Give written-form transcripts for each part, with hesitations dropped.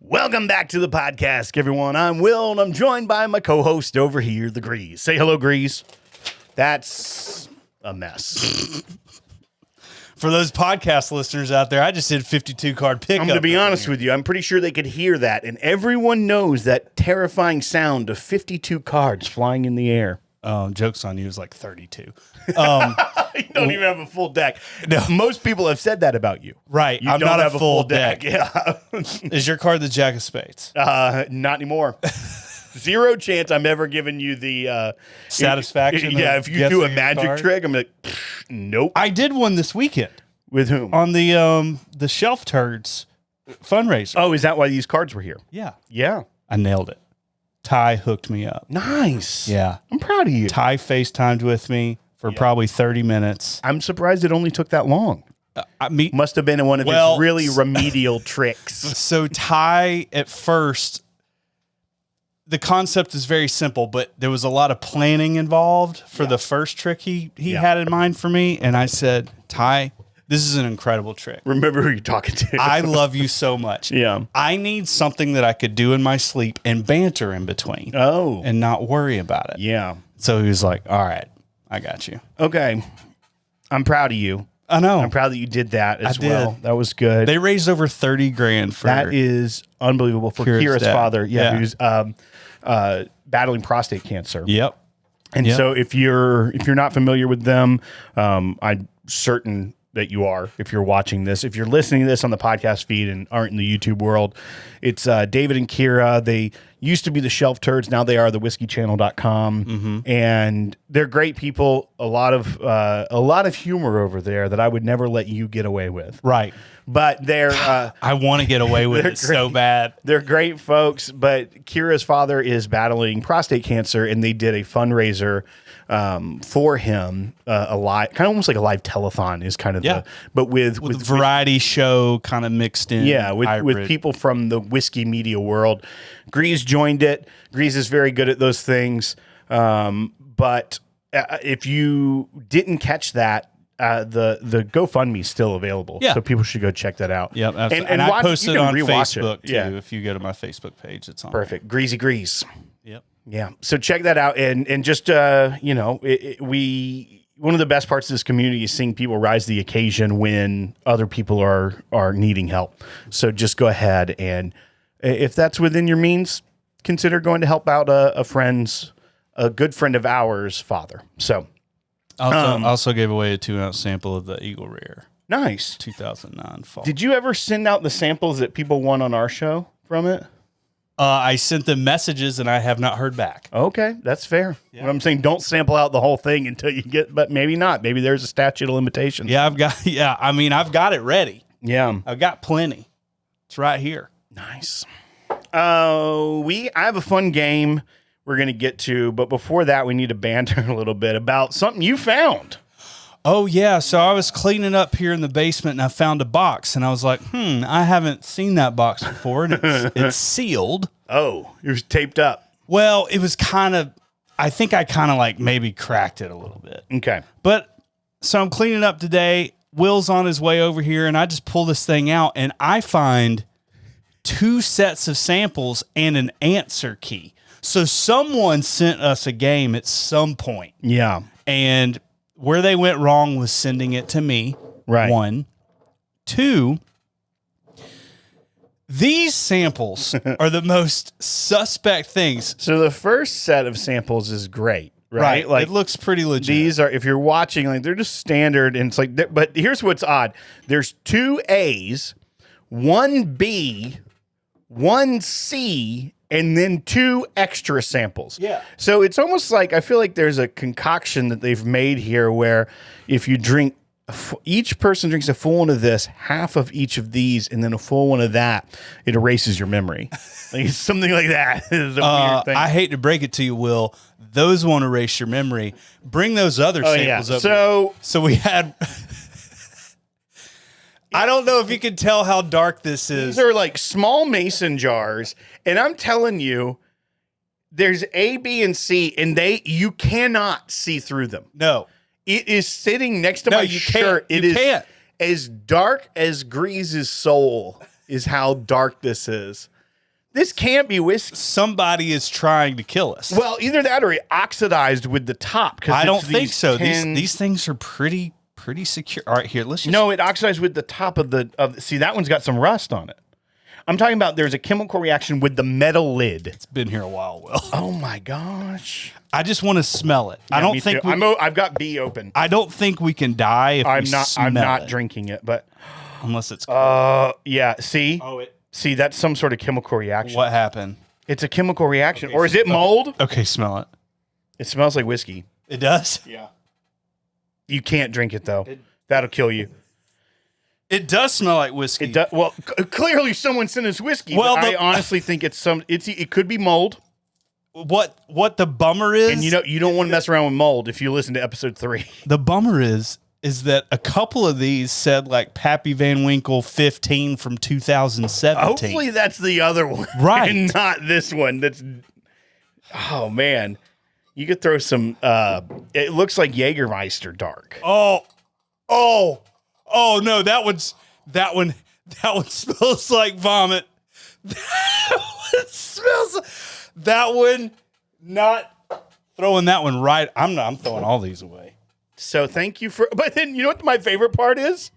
Welcome back to the podcast, everyone. I'm Will, and I'm joined by my co-host over here, the Greeze. Say hello, Greeze. That's a mess. For those podcast listeners out there, I just did 52 card pickup. I'm going to be honest with you. I'm pretty sure they could hear that, and everyone knows that terrifying sound of 52 cards flying in the air. Joke's on you. It was like 32. You don't even have a full deck. No. Most people have said that about you. Right. You I'm don't not have a full deck. Yeah. Is your card the Jack of Spades? Not anymore. Zero chance I'm ever giving you the satisfaction. If you do a magic trick, I'm like, nope. I did one this weekend. With whom? On the Shelf Turds fundraiser. Oh, is that why these cards were here? Yeah. Yeah. I nailed it. Ty hooked me up. Nice. Yeah. I'm proud of you. Ty FaceTimed with me for probably 30 minutes. I'm surprised it only took that long. Must have been one of his really remedial tricks. So Ty, at first, the concept is very simple, but there was a lot of planning involved for the first trick he had in mind for me. And I said, Ty, this is an incredible trick. Remember who you're talking to. I love you so much. Yeah. I need something that I could do in my sleep and banter in between. Oh. And not worry about it. Yeah. So he was like, all right, I got you. Okay. I'm proud of you. I know. I'm proud that you did that as well. That was good. They raised over 30 grand for that is unbelievable for Kira's father. Yeah. Who's battling prostate cancer. Yep. And so if you're not familiar with them, I'm certain that you are if you're watching this. If you're listening to this on the podcast feed and aren't in the YouTube world, it's David and Kira. They used to be the Shelf Turds. Now they are the whiskeychannel.com. Mm-hmm. And they're great people. A lot of humor over there that I would never let you get away with. Right. But they're I want to get away with it so bad. They're great folks, but Kira's father is battling prostate cancer, and they did a fundraiser for him, a live, kind of almost like a live telethon is kind of but with variety show kind of mixed in. Yeah, with people from the whiskey media world. Greeze joined it. Greeze is very good at those things. But if you didn't catch that, the GoFundMe is still available. Yeah. So people should go check that out. Yep. And I posted on Facebook too. If you go to my Facebook page, it's on. Perfect. Greasy Grease. Yep. Yeah. So check that out. And just, one of the best parts of this community is seeing people rise to the occasion when other people are needing help. So just go ahead, and if that's within your means, consider going to help out a good friend of ours' father. So also gave away a 2-ounce sample of the Eagle Rare. Nice. 2009 fall. Did you ever send out the samples that people won on our show from it? I sent them messages and I have not heard back. Okay, that's fair. Yeah. What I'm saying, don't sample out the whole thing until you get, but maybe not. Maybe there's a statute of limitations. Yeah, I've got it ready. Yeah. I've got plenty. It's right here. Nice. I have a fun game we're going to get to, but before that, we need to banter a little bit about something you found. Oh, yeah. So I was cleaning up here in the basement and I found a box and I was like, I haven't seen that box before. And it's sealed. Oh, it was taped up. Well, it was I think I kind of like maybe cracked it a little bit. Okay. But so I'm cleaning up today. Will's on his way over here and I just pull this thing out and I find 2 sets of samples and an answer key. So someone sent us a game at some point. Yeah. And where they went wrong was sending it to me. Right. 1. 2, these samples are the most suspect things. So the first set of samples is great, right? Like, it looks pretty legit. These are, if you're watching, like they're just standard, and it's like, but here's what's odd. There's 2 A's, 1 B, 1 C, and then 2 extra samples. Yeah. So it's almost like, I feel like there's a concoction that they've made here where if you drink, each person drinks a full one of this, half of each of these, and then a full one of that, it erases your memory. Like something like that is a weird thing. I hate to break it to you, Will. Those won't erase your memory. Bring those other samples up. So we had... I don't know if you can tell how dark this is. These are like small mason jars, and I'm telling you, there's A, B, and C, and you cannot see through them. No. It is sitting next to my shirt. It is as dark as Greaze's soul is how dark this is. This can't be whiskey. Somebody is trying to kill us. Well, either that or it oxidized with the top. I don't think so. These things are pretty secure. All right, here, let's just... No, it oxidized with the top of see, that one's got some rust on it. I'm talking about there's a chemical reaction with the metal lid. It's been here a while, Will. Oh my gosh. I just want to smell it. I don't think I've got B open. I don't think we can die if I'm not drinking it, but unless it's cold. Yeah, see? See, that's some sort of chemical reaction. What happened? It's a chemical reaction. Or is it mold? Okay, smell it. It smells like whiskey. It does? Yeah. You can't drink it though. That'll kill you. It does smell like whiskey. It does. Well, clearly someone sent us whiskey. Well, I honestly think it could be mold. What the bummer is, and you don't want to mess around with mold if you listen to episode 3. The bummer is that a couple of these said like Pappy Van Winkle 15 from 2017. Hopefully that's the other one, right? And not this one. Oh man, you could throw some. It looks like Jägermeister dark. Oh no, that one smells like vomit. That one, not throwing that one right. I'm throwing all these away. So thank you but then you know what my favorite part is?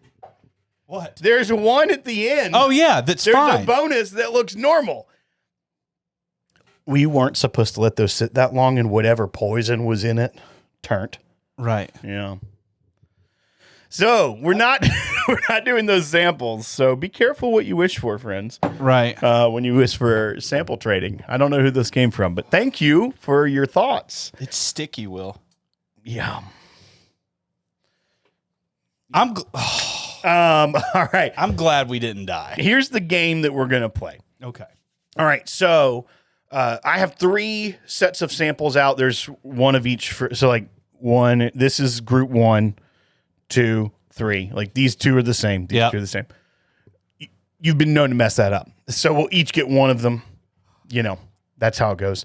What? There's one at the end. Oh yeah, there's a bonus that looks normal. We weren't supposed to let those sit that long, and whatever poison was in it turned. Right. Yeah. So we're not doing those samples. So be careful what you wish for, friends. Right. When you wish for sample trading. I don't know who this came from, but thank you for your thoughts. It's sticky, Will. Yeah. All right. I'm glad we didn't die. Here's the game that we're gonna play. Okay. All right. So I have 3 sets of samples out. There's one of each one. This is group 1. 2, 3. Like these 2 are the same. These 2 are the same. You've been known to mess that up. So we'll each get one of them. That's how it goes.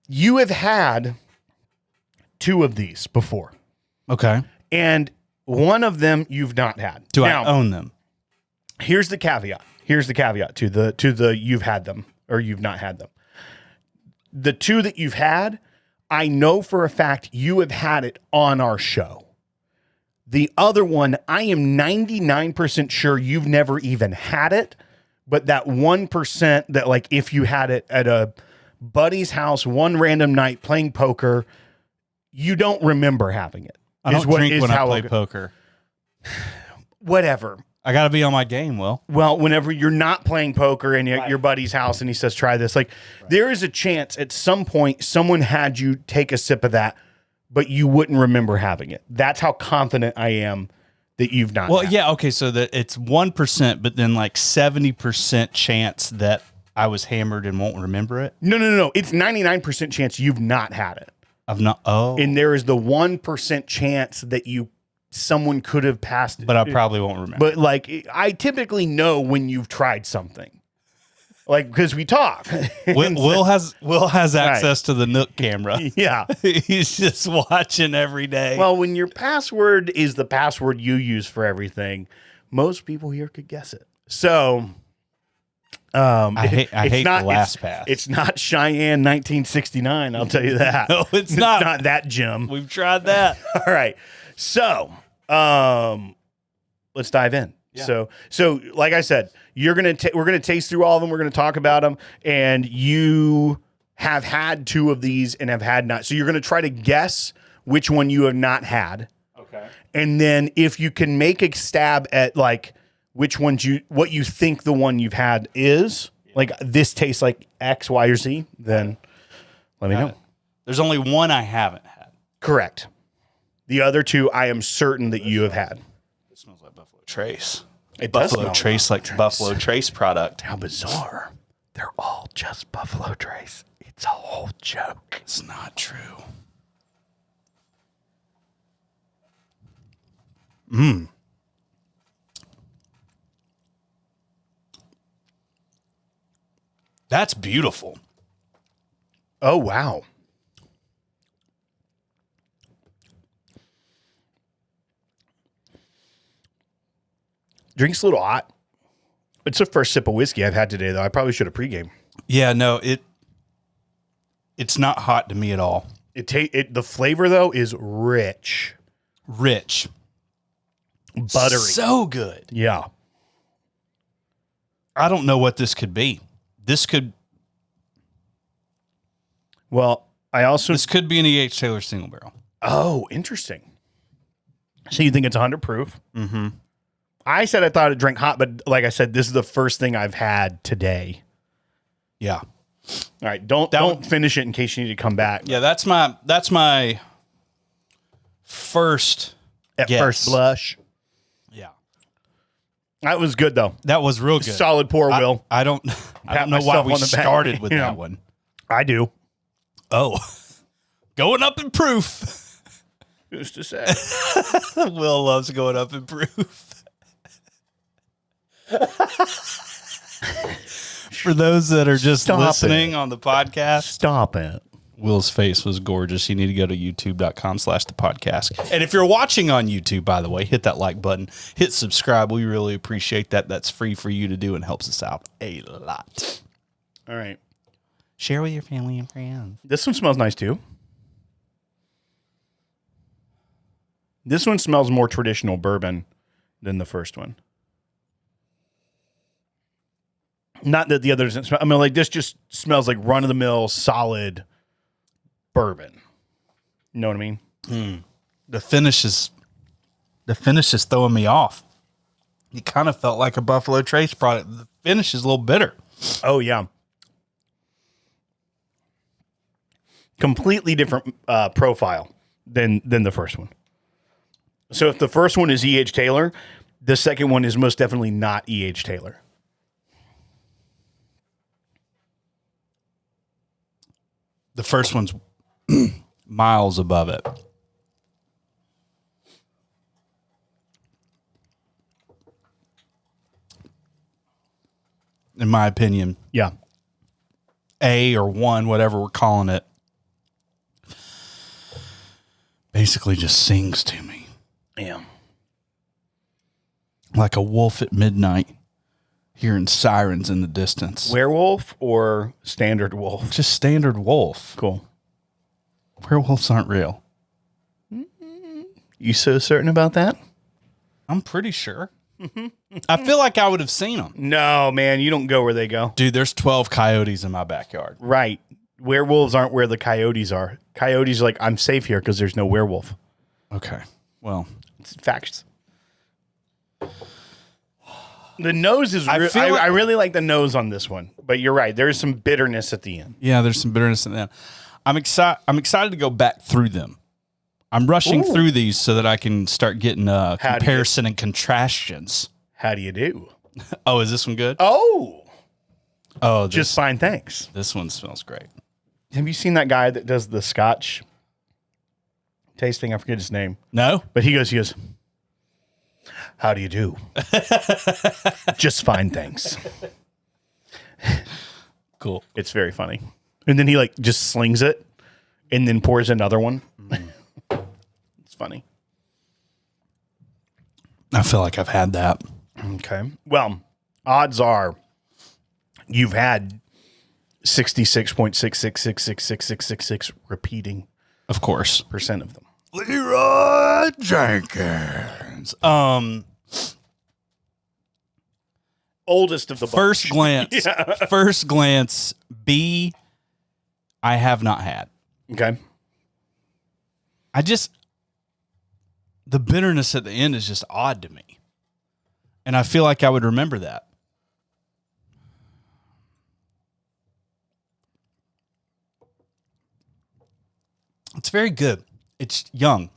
You have had 2 of these before. Okay. And one of them you've not had. Do I own them? Here's the caveat. To the you've had them or you've not had them. The 2 that you've had, I know for a fact you have had it on our show. The other one, I am 99% sure you've never even had it, but that 1% that like if you had it at a buddy's house one random night playing poker, you don't remember having it. I don't drink when I play poker. Whatever. I got to be on my game, Will. Well, whenever you're not playing poker and you're at your buddy's house and he says, try this, there is a chance at some point someone had you take a sip of that, but you wouldn't remember having it. That's how confident I am that you've not. Well, yeah, okay, so that it's 1%, but then like 70% chance that I was hammered and won't remember it. No. It's 99% chance you've not had it. I've not. Oh, and there is the 1% chance that someone could have passed it, but I probably won't remember. But like, I typically know when you've tried something. Like, because we talk. Will has access to the Nook camera. Yeah. He's just watching every day. Well, when your password is the password you use for everything, most people here could guess it. So, I hate the LastPass. It's not Cheyenne 1969, I'll tell you that. No, it's not. It's not that Jim. We've tried that. All right. So, let's dive in. Yeah. So like I said, we're gonna taste through all of them. We're gonna talk about them, and you have had 2 of these and have had not. So you're gonna try to guess which one you have not had. Okay. And then if you can make a stab at like which ones what you think the one you've had is, like this tastes like X, Y, or Z, then let me know. There's only one I haven't had. Correct. The other 2 I am certain that you have had. It smells like Buffalo Trace. It Buffalo does Trace, like Buffalo Trace product. How bizarre. They're all just Buffalo Trace. It's a whole joke. It's not true. That's beautiful. Oh, wow. Drink's a little hot. It's the first sip of whiskey I've had today, though. I probably should have pregame. Yeah, no, it's not hot to me at all. The flavor though is rich, buttery, so good. Yeah. I don't know what this could be. This could be an E.H. Taylor single barrel. Oh, interesting. So you think it's 100 proof? Mm-hmm. I said I thought it drank hot, but like I said, this is the first thing I've had today. Yeah. All right, don't finish it in case you need to come back. Yeah, that's my first guess. First blush. Yeah. That was good though. That was real good. Solid pour, Will. I don't know why we started with that one. I do. Oh. Going up in proof. Who's to say? Will loves going up in proof. For those that are just listening on the podcast, stop it. Will's face was gorgeous. You need to go to youtube.com/thepodcast. And if you're watching on YouTube, by the way, hit that like button, hit subscribe. We really appreciate that. That's free for you to do and helps us out a lot. All right. Share with your family and friends. This one smells nice too. This one smells more traditional bourbon than the first one. Not that the other doesn't smell. I mean, like this just smells like run-of-the-mill, solid bourbon. You know what I mean? The finish is throwing me off. It kind of felt like a Buffalo Trace product. The finish is a little bitter. Oh yeah. Completely different profile than the first one. So if the first one is E.H. Taylor, the second one is most definitely not E.H. Taylor. The first one's miles above it. In my opinion. Yeah. A or one, whatever we're calling it, basically just sings to me. Yeah. Like a wolf at midnight, hearing sirens in the distance. Werewolf or standard wolf? Just standard wolf. Cool. Werewolves aren't real. You so certain about that? I'm pretty sure. I feel like I would have seen them. No, man, you don't go where they go. Dude, there's 12 coyotes in my backyard. Right. Werewolves aren't where the coyotes are. Coyotes are like, I'm safe here because there's no werewolf. Okay. Well, it's facts. The nose is. I really like the nose on this one, but you're right. There is some bitterness at the end. Yeah, there's some bitterness at the end. I'm excited to go back through them. I'm rushing through these so that I can start getting comparison and contrastions. How do you do? Oh, is this one good? Oh, this, just fine. Thanks. This one smells great. Have you seen that guy that does the scotch tasting? I forget his name. No, but he goes. How do you do? Just fine, thanks. Cool. It's very funny. And then he like just slings it and then pours another one. It's funny. I feel like I've had that. Okay. Well, odds are you've had 66.66666666 repeating. Of course. Percent of them. Leroy Jenkins. Oldest of the bunch. First glance, B, I have not had. Okay. The bitterness at the end is just odd to me. And I feel like I would remember that. It's very good. It's younger.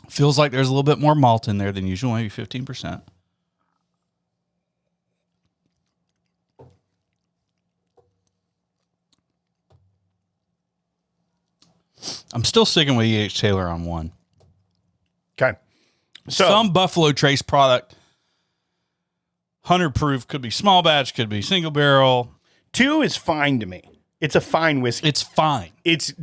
Feels like there's a little bit more malt in there than usual, maybe 15%. I'm still sticking with E.H. Taylor on one. Okay. So some Buffalo Trace product, 100 proof, could be small batch, could be single barrel. 2 is fine to me. It's a fine whiskey. It's fine. It's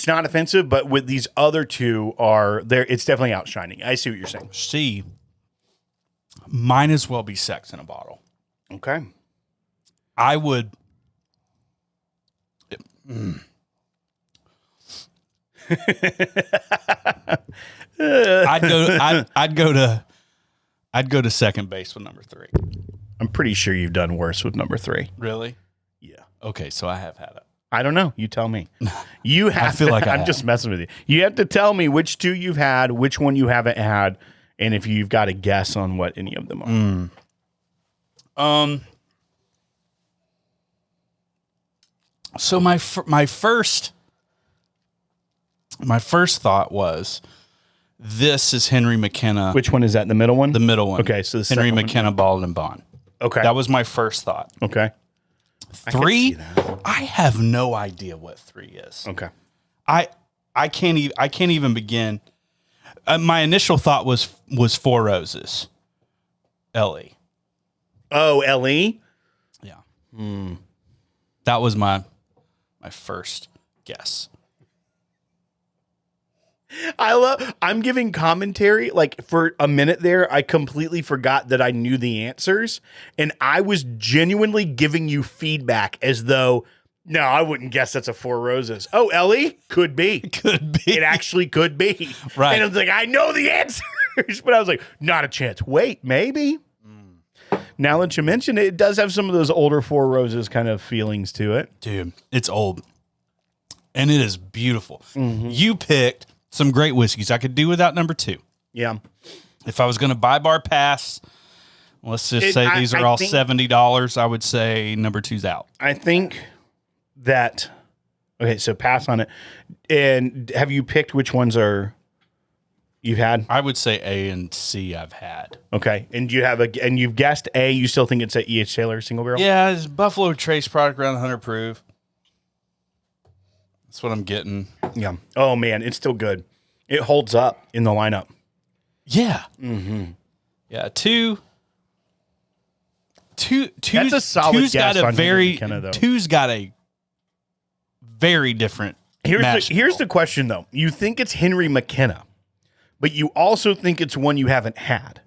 not offensive, but with these other 2 are there, it's definitely outshining. I see what you're saying. C, Might as well be sex in a bottle. Okay. I would. I'd go to second base with number 3. I'm pretty sure you've done worse with number 3. Really? Yeah. Okay, so I have had it. I don't know. You tell me. You have. I feel like I'm just messing with you. You have to tell me which 2 you've had, which one you haven't had, and if you've got a guess on what any of them are. So my first thought was, this is Henry McKenna. Which one is that? The middle one? The middle one. Okay, so the Henry second one. McKenna Bald and Bond. Okay. That was my first thought. Okay. 3, I have no idea what 3 is. Okay. I can't even begin. My initial thought was 4 Roses. L.E. Oh, L.E.? Yeah. That was my first guess. I'm giving commentary. Like, for a minute there, I completely forgot that I knew the answers, and I was genuinely giving you feedback as though, no, I wouldn't guess that's a 4 Roses. Oh, Ellie? Could be. Could be. It actually could be. Right. And I was like, I know the answers, but I was like, not a chance. Wait, maybe. Now that you mention it, it does have some of those older 4 Roses kind of feelings to it. Dude, it's old. And it is beautiful. Mm-hmm. You picked some great whiskeys. I could do without number 2. Yeah. If I was going to buy bar pass, let's just say these are all $70, I would say number 2's out. I think that, okay, so pass on it. And have you picked which ones you've had? I would say A and C I've had. Okay. And and you've guessed A, you still think it's a E.H. Taylor single barrel? Yeah, it's Buffalo Trace product around 100 proof. That's what I'm getting. Yeah. Oh, man, it's still good. It holds up in the lineup. Yeah. Mm-hmm. Yeah, 2. That's a solid two's guess got a on very Henry McKenna, though. 2's got a very different Here's the question, though. You think it's Henry McKenna, but you also think it's one you haven't had.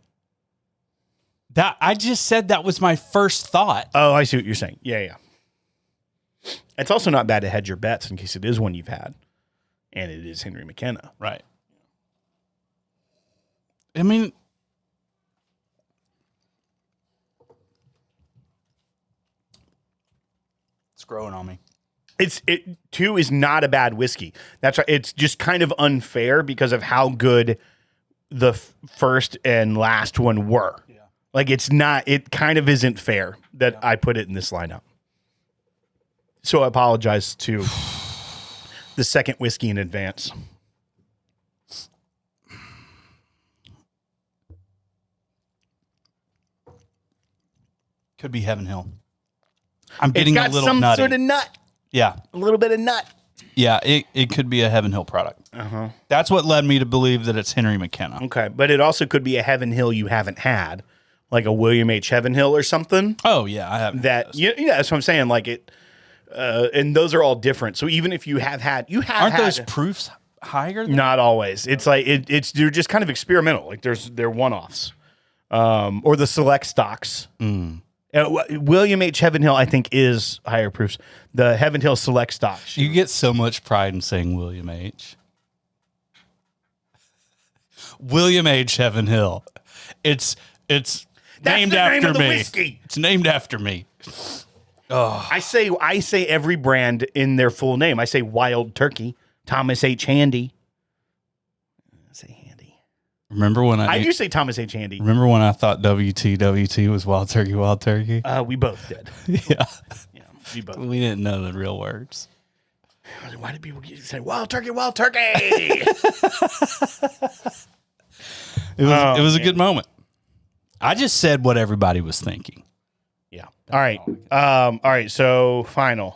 That I just said that was my first thought. Oh, I see what you're saying. Yeah. It's also not bad to hedge your bets in case it is one you've had, and it is Henry McKenna. Right. I mean, it's growing on me. 2 is not a bad whiskey. That's right. It's just kind of unfair because of how good the first and last one were. Yeah. Like, it kind of isn't fair that I put it in this lineup. So I apologize to the second whiskey in advance. Could be Heaven Hill. I'm getting a little nutty. Sort of nut. Yeah. A little bit of nut. Yeah, it could be a Heaven Hill product. Uh-huh. That's what led me to believe that it's Henry McKenna. Okay, but it also could be a Heaven Hill you haven't had, like a William H. Heaven Hill or something. Oh, yeah, I haven't. Yeah, that's what I'm saying. Like it, and those are all different. So even if you have had, aren't those proofs higher? Not always. It's like they're just kind of experimental. Like they're one-offs, or the select stocks. William H. Heaven Hill, I think, is higher proofs. The Heaven Hill Select Stocks. You get so much pride in saying William H. William H. Heaven Hill. It's named after me. Whiskey. It's named after me. Oh. I say every brand in their full name. I say Wild Turkey, Thomas H. Handy. I say Handy. Remember when I do say Thomas H. Handy. Remember when I thought WT was Wild Turkey, Wild Turkey? We both did. Yeah. We both. We didn't know the real words. Why did people say Wild Turkey, Wild Turkey? It was a good moment. I just said what everybody was thinking. Yeah. All right. All right. So final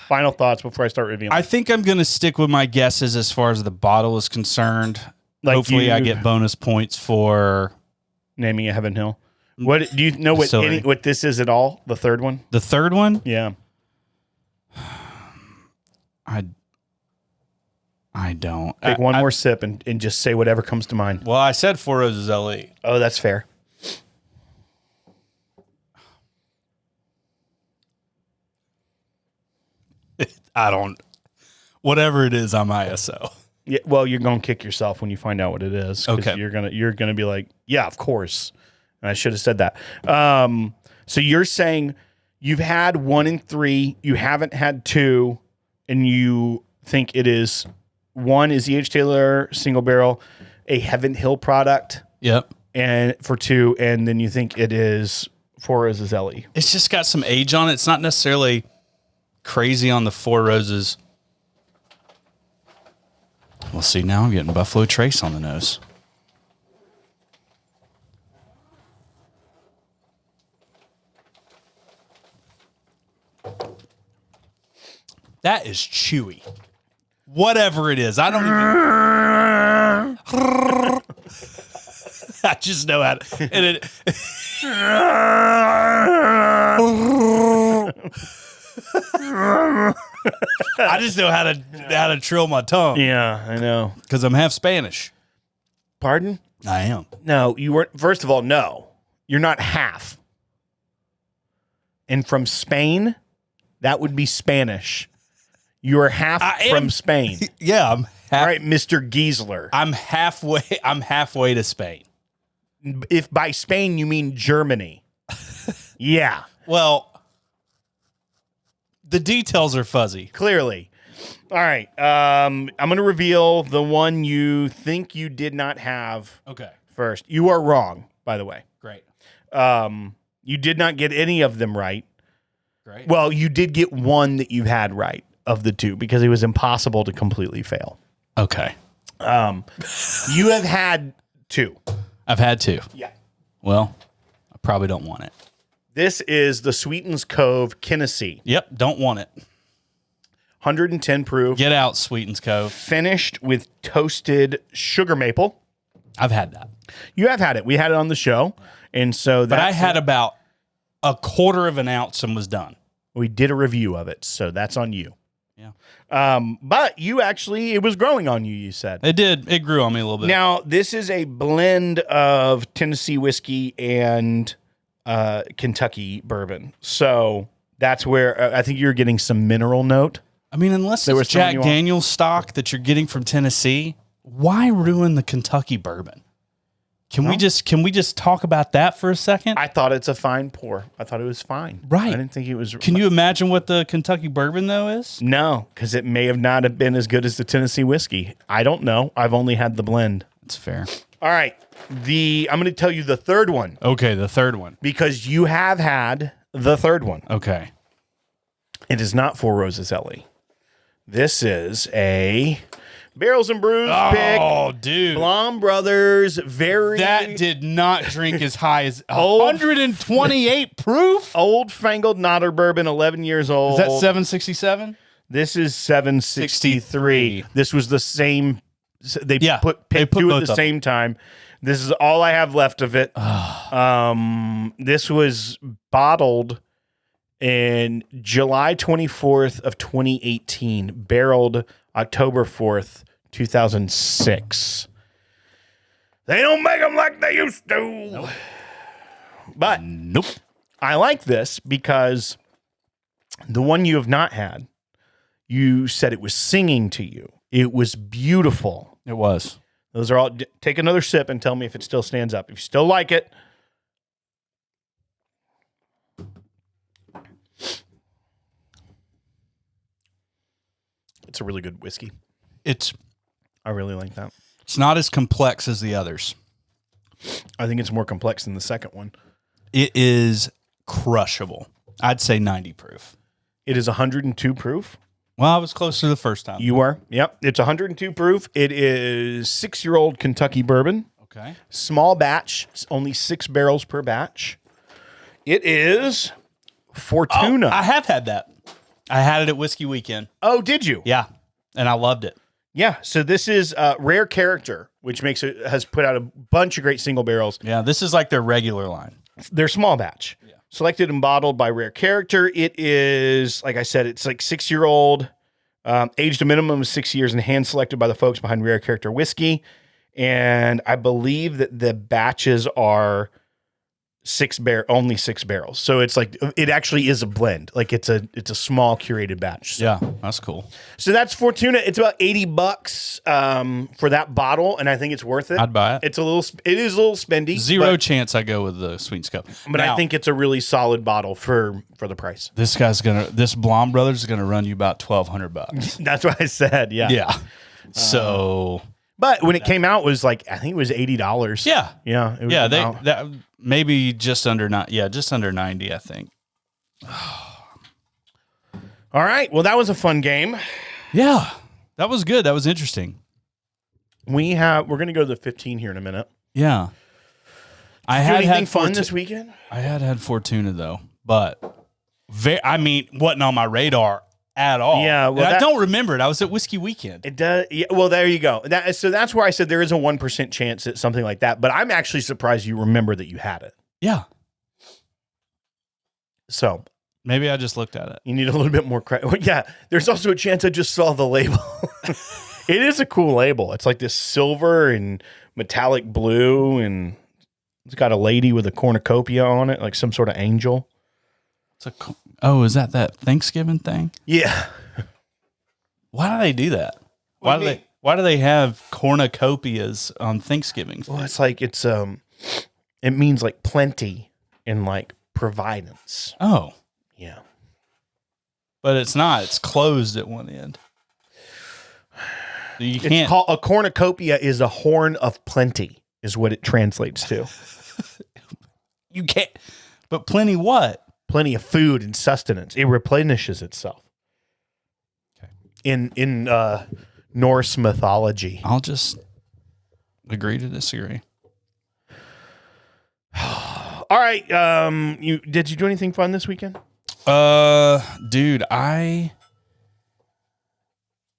thoughts before I start reviewing. I think I'm going to stick with my guesses as far as the bottle is concerned. Hopefully, I get bonus points for naming a Heaven Hill. What do you know? What this is at all? The third one. The third one? Yeah. I don't. Take one more sip and just say whatever comes to mind. Well, I said 4 Roses LE. Oh, that's fair. Whatever it is, I'm ISO. Yeah, well, you're gonna kick yourself when you find out what it is. 'Cause Okay. you're gonna be like, yeah, of course. And I should have said that. So you're saying you've had 1 and 3, you haven't had 2, and you think it is 1 is E.H. Taylor single barrel, a Heaven Hill product, Yep. and for 2, and then you think it is Four Roses Ellie. It's just got some age on it. It's not necessarily crazy on the Four Roses. Well, see, now I'm getting Buffalo Trace on the nose. That is chewy. Whatever it is. I don't even... I just know how to... And it, I just know how to trill my tongue Yeah, I know. because I'm half Spanish. Pardon? I am. No, you weren't. First of all, no, you're not half. And from Spain, that would be Spanish. You are half from Spain. Yeah, I'm half. All right, Mr. Giesler. I'm halfway to Spain. If by Spain you mean Germany. Yeah, Well, the details are fuzzy. clearly. All right. I'm going to reveal the one you think you did not have Okay, first. You are wrong, by the way. great. You did not get any of them right. Great. Well, you did get one that you had right of the 2 because it was impossible to completely fail. Okay. You have had 2. I've had 2. Yeah. Well, I probably don't want it. This is the Sweetens Cove Kinnessy, Yep, don't want it. 110 proof, Get out, Sweetens Cove. finished with toasted sugar maple. I've had that. You have had it. We had it on the show. And so But I that's had about a quarter of an ounce and was done. we did a review of it. So that's on you. Yeah. But you actually, it was growing on you, you said. It did. It grew on me a little bit. Now, this is a blend of Tennessee whiskey and Kentucky bourbon. So that's where I think you're getting some mineral note. I mean, unless They were it's throwing Jack you off. Daniel's stock that you're getting from Tennessee, why ruin the Kentucky bourbon? Can we just talk about that for a second? I thought it's a fine pour. I thought it was fine. Right. I didn't think it was. Can you imagine what the Kentucky bourbon though is? No, because it may have not have been as good as the Tennessee whiskey. I don't know. I've only had the blend. It's fair. All right. I'm going to tell you the third one Okay, the third one. because you have had the third one. Okay. It is not Four Roses Ellie. This is a Barrels and Brews pick. Oh, dude. Blonde Brothers, very That did not drink as high as 128 proof. old fangled Nodder bourbon, 11 years old. Is that 767? This is 763. This was the same. They put they put two both at the of same time. This is all I have left of it. This was bottled in July 24th of 2018, barreled October 4th, 2006. They don't make them like they used to. Nope. But Nope. I like this because the one you have not had, you said it was singing to you. It was beautiful. It was. Those are all. Take another sip and tell me if it still stands up. If you still like it. It's a really good whiskey. I really like that. It's not as complex as the others. I think it's more complex than the second one. It is crushable. I'd say 90 proof. It is 102 proof. Well, I was closer the first time. You are. Yep. It's 102 proof. It is 6-year-old Kentucky bourbon. Okay. Small batch. It's only 6 barrels per batch. It is Fortuna. I have had that. I had it at Whiskey Weekend. Oh, did you? Yeah. And I loved it. Yeah. So this is Rare Character, which has put out a bunch of great single barrels. Yeah. This is like their regular line. They're small batch. Yeah. Selected and bottled by Rare Character. It is, like I said, it's like 6-year-old, aged a minimum of 6 years and hand selected by the folks behind Rare Character Whiskey. And I believe that the batches are only 6 barrels. So it's like it actually is a blend. Like it's a small curated batch. So, Yeah, that's cool. so that's Fortuna. It's about $80 for that bottle, and I think it's worth it. I'd buy it. It is a little spendy. Zero chance I go with the Sweet Scope. But Now, I think it's a really solid bottle for the price. this Blonde Brothers is gonna run you about $1,200. That's what I said. Yeah. Yeah. So But when it came out, it was like I think it was $80. yeah. Yeah. It was Yeah, about- that maybe just under just under 90, I think. All right. Well, that was a fun game. Yeah. That was good. That was interesting. We're going to go to the 15 here in a minute. Yeah. I Do had anything had fun this weekend? I had Fortuna though, but wasn't on my radar at all. Yeah, well, and I don't remember it. I was at Whiskey Weekend. It does. Yeah, well, there you go. So that's where I said there is a 1% chance at something like that. But I'm actually surprised you remember that you had it. Yeah. So Maybe I just looked at it. you need a little bit more credit. Yeah, there's also a chance I just saw the label. It is a cool label. It's like this silver and metallic blue, and it's got a lady with a cornucopia on it, like some sort of angel. Is that Thanksgiving thing? Yeah. Why do they do that? What do you mean? Why do they have cornucopias on Thanksgiving? Well, it's like it means like plenty and like providence. Oh, Yeah. but it's not. It's closed at one end. So you It's can't. called a cornucopia is a horn of plenty is what it translates to. You can't. But plenty what? Plenty of food and sustenance. It replenishes itself. Okay. In Norse mythology. I'll just agree to disagree. All right. Did you do anything fun this weekend? Dude, I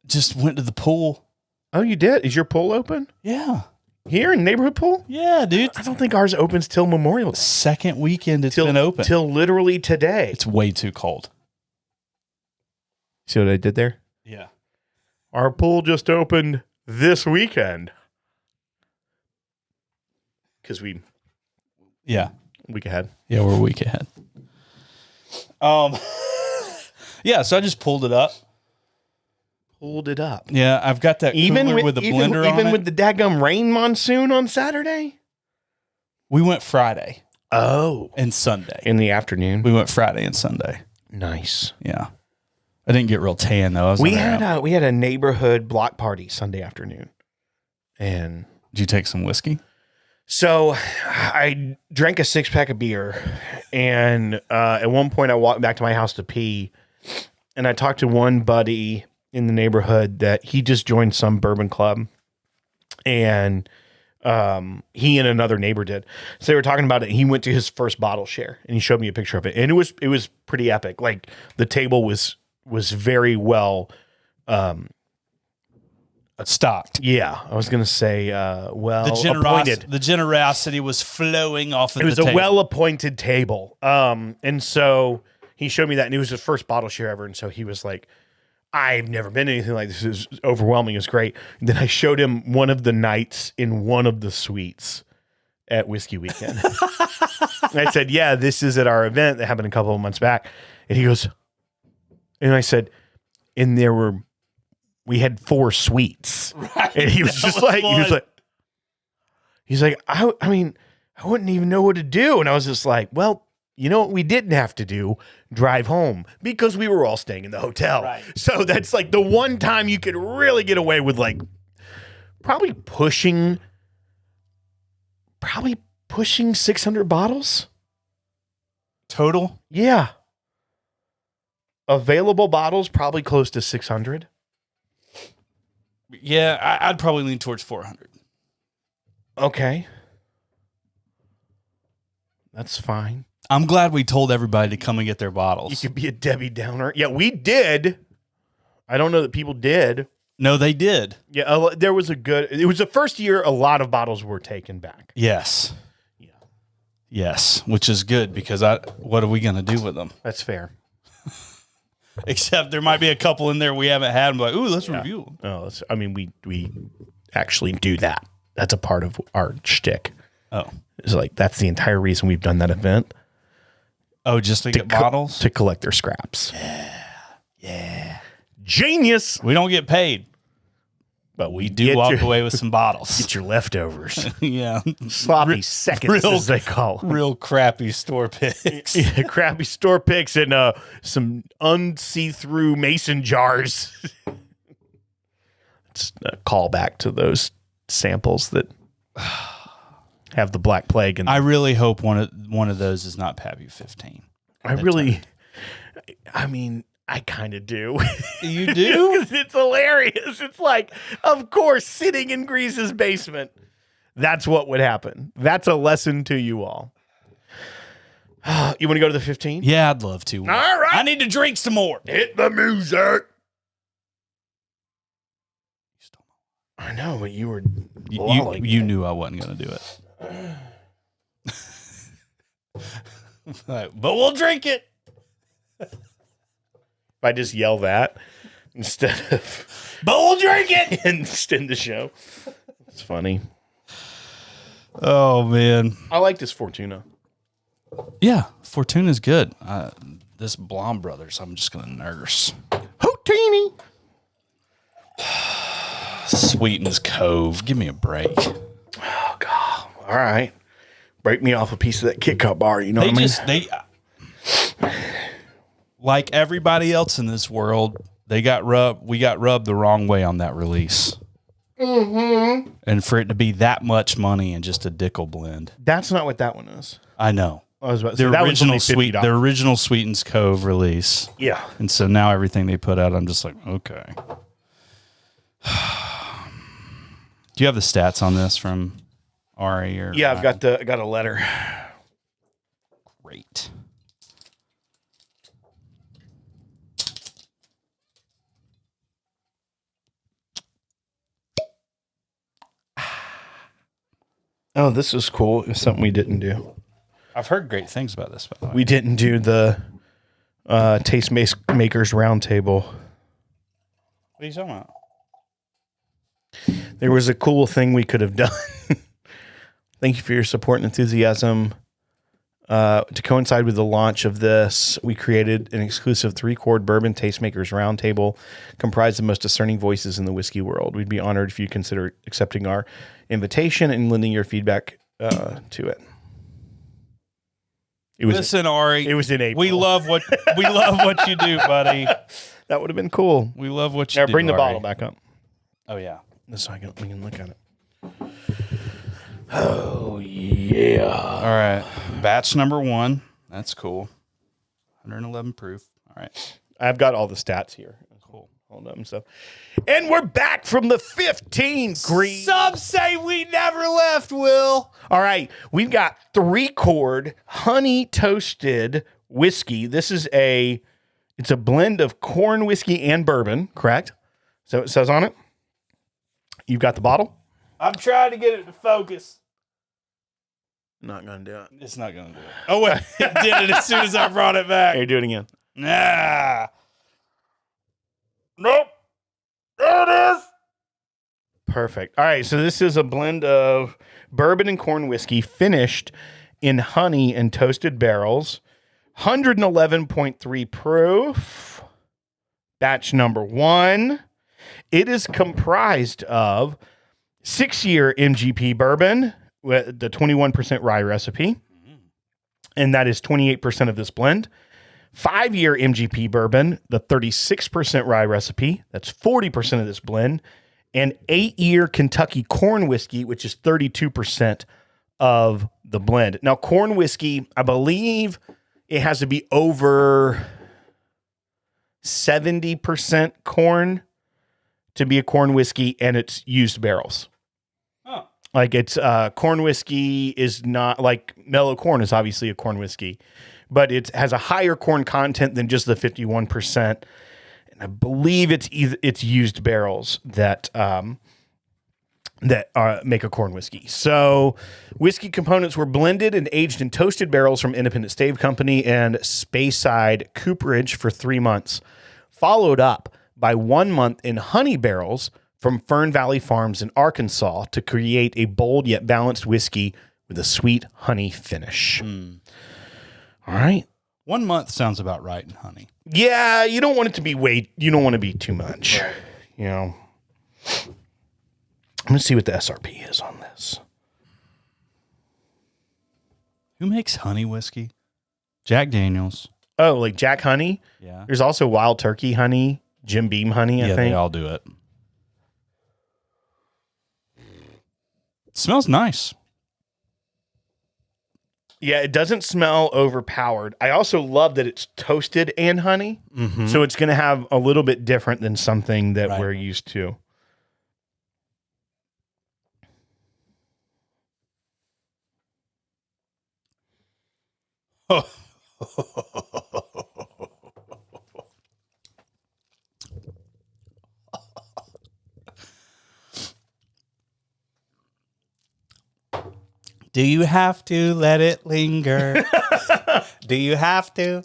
just went to the pool. Oh, you did? Is your pool open? Yeah. Here in neighborhood pool? Yeah, dude. I don't think ours opens till Memorial Day. Second weekend it's been open. Till literally today. It's way too cold. See what I did there? Yeah. Our pool just opened this weekend. Because Yeah. week ahead. Yeah, we're a week ahead. Yeah, so I just pulled it up. Pulled it up. Yeah, I've got that cooler with the blender on even it. with the daggum rain monsoon on Saturday? We went Friday Oh. and Sunday. In the afternoon. We went Friday and Sunday. Nice. Yeah. I didn't get real tan though. We had a neighborhood block party Sunday afternoon. And Did you take some whiskey? so I drank a 6-pack of beer, and at one point I walked back to my house to pee, and I talked to one buddy in the neighborhood that he just joined some bourbon club, and he and another neighbor did. So they were talking about it. He went to his first bottle share, and he showed me a picture of it, and it was pretty epic. Like the table was very well Stocked. Yeah, I was gonna say well The appointed. the generosity was flowing off of It was the a table. well-appointed table. And so he showed me that, and it was his first bottle share ever. And so he was like, I've never been to anything like this. It was overwhelming. It was great. And then I showed him one of the nights in one of the suites at Whiskey Weekend. And I said, yeah, this is at our event that happened a couple of months back. And he goes, and I said, and we had 4 suites. Right. And he was just like, he's like, I mean, I wouldn't even know what to do. And I was just like, well, you know what we didn't have to do? Drive home, because we were all staying in the hotel. Right. So that's like the one time you could really get away with like probably pushing 600 bottles. Total? Yeah. Available bottles, probably close to 600. Yeah, I'd probably lean towards 400. Okay. That's fine. I'm glad we told everybody to come and get their bottles. You could be a Debbie Downer. Yeah, we did. I don't know that people did. No, they did. Yeah, it was the first year a lot of bottles were taken back. Yes. Yeah. Yes, which is good because what are we going to do with them? That's fair. Except there might be a couple in there we haven't had. I'm like, ooh, let's review them. Oh, we actually do that. That's a part of our shtick. Oh. It's like, that's the entire reason we've done that event. Oh, just to get bottles? To collect their scraps. Yeah. Genius. We don't get paid, but we do walk away with some bottles. Get your leftovers. Yeah. Sloppy seconds, as they call them. Real crappy store picks. Yeah, crappy store picks and some unsee-through mason jars. It's a callback to those samples that have the Black Plague. And I really hope one of those is not Pappy 15. I kind of do. You do? Because it's hilarious. It's like, of course, sitting in Grease's basement. That's what would happen. That's a lesson to you all. You want to go to the 15? Yeah, I'd love to. All right. I need to drink some more. Hit the music. I know, but you were... You knew I wasn't going to do it. But we'll drink it. If I just yell that instead of... But we'll drink it! And extend the show. It's funny. Oh, man. I like this Fortuna. Yeah, Fortuna's good. This Blonde Brothers, I'm just going to nurse. Hootini! Sweetens Cove. Give me a break. Oh, God. All right. Break me off a piece of that Kit Kat bar. You know what I mean? Like everybody else in this world, we got rubbed the wrong way on that release. Mm-hmm. And for it to be that much money in just a Dickel blend. That's not what that one is. I know. I was about to say, that was only $50. The original Sweetens Cove release. Yeah. And so now everything they put out, I'm just like, okay. Do you have the stats on this from Ari? Or yeah, I got a letter. Great. Oh, this is cool. It's something we didn't do. I've heard great things about this, by the way. We didn't do the Tastemakers Roundtable. What are you talking about? There was a cool thing we could have done. Thank you for your support and enthusiasm. To coincide with the launch of this, we created an exclusive 3 Chord bourbon tastemakers roundtable comprised of the most discerning voices in the whiskey world. We'd be honored if you consider accepting our invitation and lending your feedback to it. Listen, Ari. It was in April. We love what you do, buddy. That would have been cool. We love what you Now do. bring the Ari. bottle back up. Oh yeah. So we can look at it. Oh yeah. All right. Batch number 1. That's cool. 111 proof. All right. I've got all the stats here. Cool. Hold up and stuff. And we're back from the 15 Greeze. Some say we never left, Will. All right. We've got 3 Chord honey toasted whiskey. This is it's a blend of corn whiskey and bourbon, correct? So it says on it. You've got the bottle? I'm trying to get it to focus. Not going to do it. It's not going to do it. Oh, wait. It did it as soon as I brought it back. Here, do it again. Nah. Nope. There it is. Perfect. All right. So this is a blend of bourbon and corn whiskey finished in honey and toasted barrels. 111.3 proof. Batch number 1. It is comprised of 6-year MGP bourbon with the 21% rye recipe, and that is 28% of this blend. 5-year MGP bourbon, the 36% rye recipe, that's 40% of this blend, and 8-year Kentucky corn whiskey, which is 32% of the blend. Now, corn whiskey, I believe it has to be over 70% corn to be a corn whiskey, and it's used barrels. Oh. Like it's corn whiskey is not like mellow corn is obviously a corn whiskey, but it has a higher corn content than just the 51%. And I believe it's used barrels that make a corn whiskey. So whiskey components were blended and aged in toasted barrels from Independent Stave Company and Speyside Cooperage for 3 months, followed up by 1 month in honey barrels from Fern Valley Farms in Arkansas to create a bold yet balanced whiskey with a sweet honey finish. All right. 1 month sounds about right in honey. Yeah, you don't want it to be you don't want to be too much. Right. You know. I'm going to see what the SRP is on this. Who makes honey whiskey? Jack Daniels. Oh, like Jack Honey? Yeah. There's also Wild Turkey Honey, Jim Beam Honey, I think. They all do it. It smells nice. Yeah, it doesn't smell overpowered. I also love that it's toasted and honey. So it's going to have a little bit different than something that we're used to. Do you have to let it linger? Do you have to?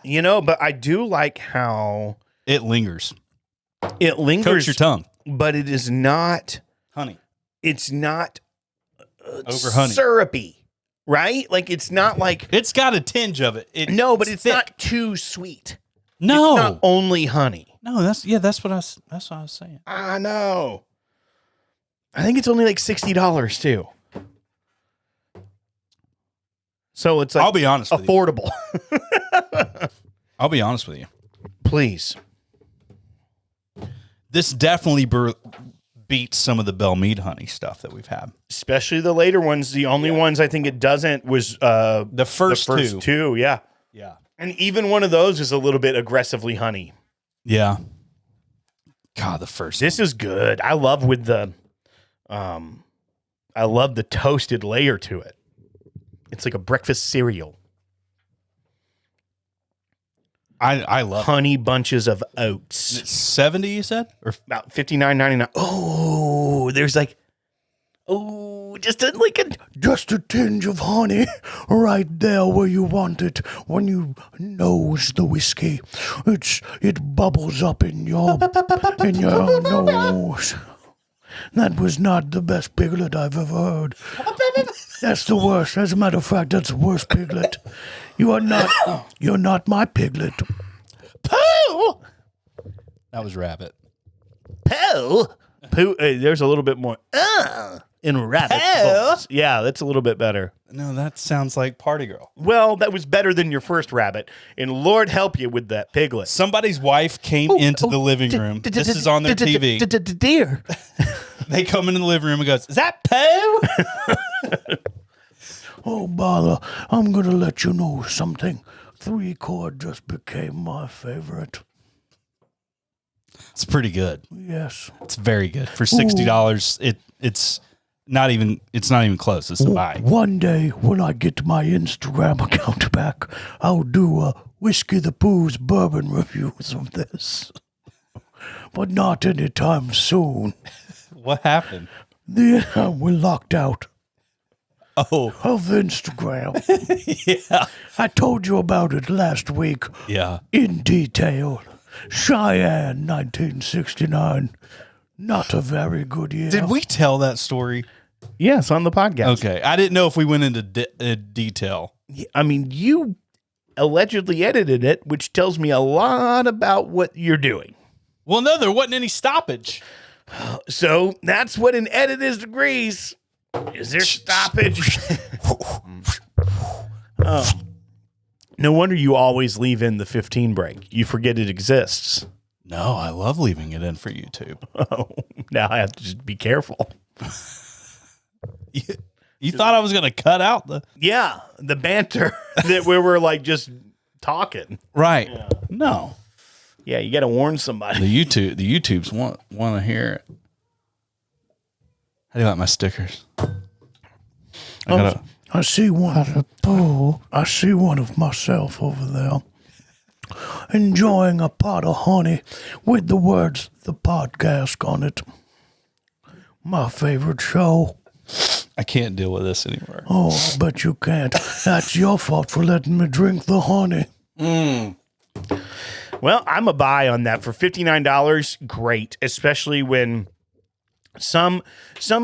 You know, but I do like how It lingers. it lingers. Coat your tongue. But it is not, Honey. it's not Over honey. syrupy, right? Like it's not like, It's got a tinge of it. no, but it's thick. not too sweet. No. It's not only honey. No, that's what I was saying. I know. I think it's only like $60 too. So it's like I'll be honest with you. affordable. I'll be honest with you. Please. This definitely beats some of the Belle Meade honey stuff that we've had. Especially the later ones. The only ones I think it doesn't was The first two. Yeah. Yeah. And even one of those is a little bit aggressively honey. Yeah. God, the first. This is good. I love the toasted layer to it. It's like a breakfast cereal. I love Honey bunches of oats. it. 70, you said? Or About $59.99. Oh, there's like, just a tinge of honey right there where you want it when you nose the whiskey. It bubbles up in your nose. That was not the best piglet I've ever heard. That's the worst. As a matter of fact, that's the worst piglet. You're not my piglet. Pooh! that was rabbit. Pooh? Pooh, there's a little bit more in rabbit voice. Yeah, that's a little bit better. No, that sounds like Party Girl. Well, that was better than your first rabbit, and Lord help you with that piglet. Somebody's wife came into the living room. This is on their TV. Dear. They come into the living room and goes, "Is that Poe?" Oh, bother. I'm going to let you know something. Three Chord just became my favorite. It's pretty good. Yes. It's very good. For $60, it's not even close. It's a buy. One day when I get my Instagram account back, I'll do a Whiskey the Pooh's bourbon reviews of this. But not anytime soon. What happened? We're locked out Oh, of Instagram. yeah. I told you about it last week Yeah. in detail. Cheyenne, 1969. Not a very good year. Did we tell that story? Yes, on the podcast. Okay. I didn't know if we went into detail. I mean, you allegedly edited it, which tells me a lot about what you're doing. Well, no, there wasn't any stoppage. So that's what an edit is to Greeze. Is there stoppage? No wonder you always leave in the 15 break. You forget it exists. No, I love leaving it in for YouTube. Oh, now I have to just be careful. You thought I was going to cut out the... Yeah, the banter that we were like just talking. Right. Yeah. No. Yeah, you got to warn somebody. The YouTubes want to hear it. How do you like my stickers? I see one. I see one of myself over there, enjoying a pot of honey with the words "the podcast" on it. My favorite show. I can't deal with this anymore. Oh, I bet you can't. That's your fault for letting me drink the honey. Well, I'm a buy on that for $59. Great, especially when Some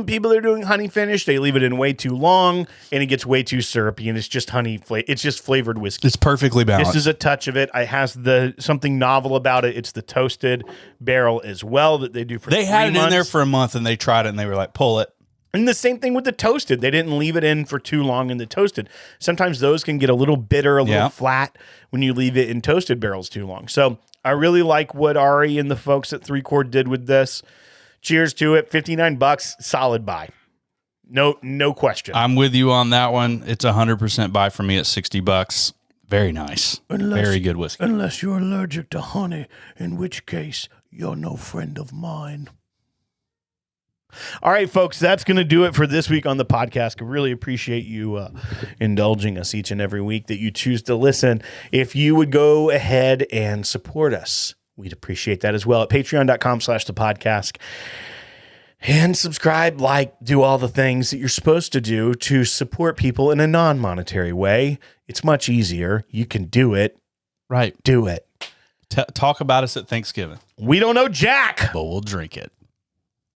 people are doing honey finish. They leave it in way too long, and it gets way too syrupy, and it's just it's just flavored whiskey. It's perfectly balanced. This is a touch of it. It has something novel about it. It's the toasted barrel as well that they do for 3 months. They had it in there for a month, and they tried it, and they were like, pull it. And the same thing with the toasted. They didn't leave it in for too long in the toasted. Sometimes those can get a little bitter, a little flat when you leave it in toasted barrels too long. So I really like what Ari and the folks at Three Chord did with this. Cheers to it. $59, solid buy. No question. I'm with you on that one. It's 100% buy for me at $60. Very nice. Very good whiskey. Unless you're allergic to honey, in which case you're no friend of mine. All right, folks, that's going to do it for this week on the podcast. I really appreciate you indulging us each and every week that you choose to listen. If you would go ahead and support us, we'd appreciate that as well at patreon.com/thepodcast. And subscribe, do all the things that you're supposed to do to support people in a non-monetary way. It's much easier. You can do it. Right. Do it. Talk about us at Thanksgiving. We don't know Jack, but we'll drink it.